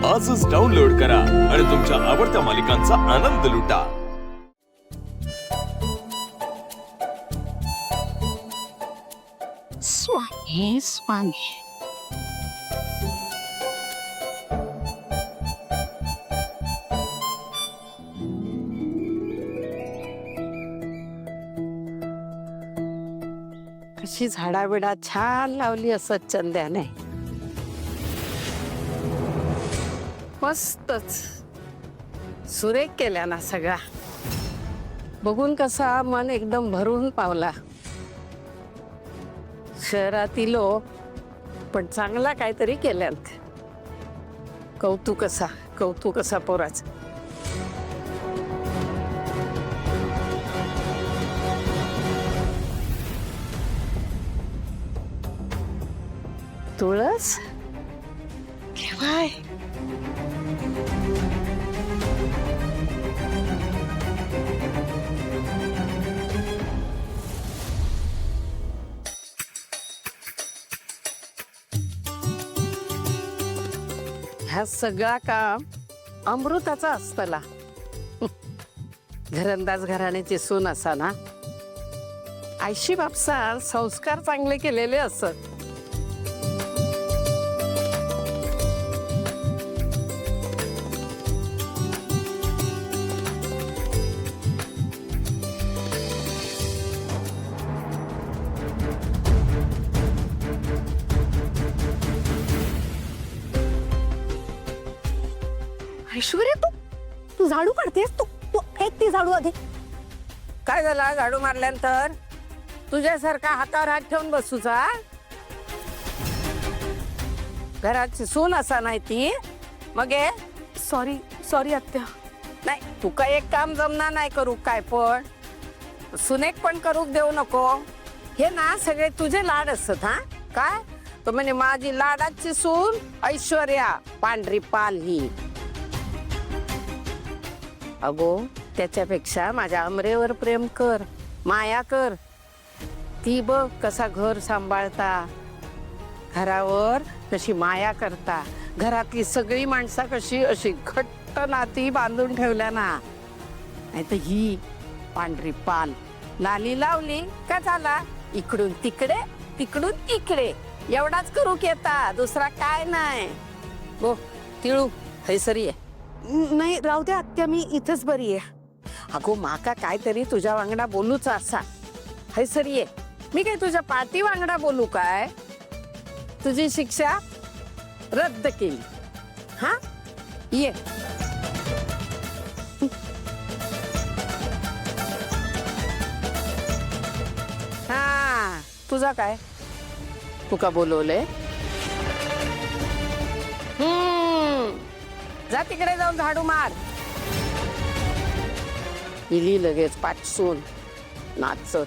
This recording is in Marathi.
आजच डाउनलोड करा आणि तुमच्या आवडत्या मालिकांचा आनंद लुटा। स्वामी स्वामी कशी झाडाबिडा छान लावली असत चंद्याने। मस्तच सुरेख केल्या ना सगळा। बघून कसा मन एकदम भरून पावला। शहरातील पण चांगला काहीतरी केल्यात। कौतुक असा पोराच। तुळस केव्हाय ह्या सगळा काम अमृताचा असतला। घरंदाज घराण्याची सून असा ना, आयशी बापसा संस्कार चांगले केलेले असत। ऐश्वर्या, तू झाडू काढतेस? तू तू फेक ती झाडू आधी। काय झालं झाडू मारल्यानंतर? तुझ्यासारखा हातावर हात ठेवून बसूचा? घराची सून असा नाही ती मग? सॉरी सॉरी आत्या। नाही तू काय एक काम जमणार नाही करू काय, पण सुनेक पण करू देऊ नको। हे ना सगळे तुझे लाड असत। हा काय तो म्हणजे माझी लाडाची सून ऐश्वर्या पांढरी पाल ही। अगो त्याच्यापेक्षा माझ्या अमरेवर प्रेम कर, माया कर। ती बघ कसा घर सांभाळता, घरावर कशी माया करता, घरातली सगळी माणसं कशी अशी घट्ट नाती बांधून ठेवल्या ना। नाही तर ही पांढरी पाल लाली लावली का झाला इकडून तिकडे तिकडून इकडे, एवढाच करू येता, दुसरा काय नाही। गो तिळू हैसरी आहे। नाही राहू दे आत्या, मी इथेच बरी आहे। अगो माका काहीतरी तुझ्या वांगडा बोलूच असा। हैसरी ये, मी काय तुझ्या पाठी वांगडा बोलू काय? तुझी शिक्षा रद्द केली। हा ये हा तुझा काय तुका बोलवले? जा तिकडे जाऊन झाडू मार। इली लगेच पाचसून नाचत।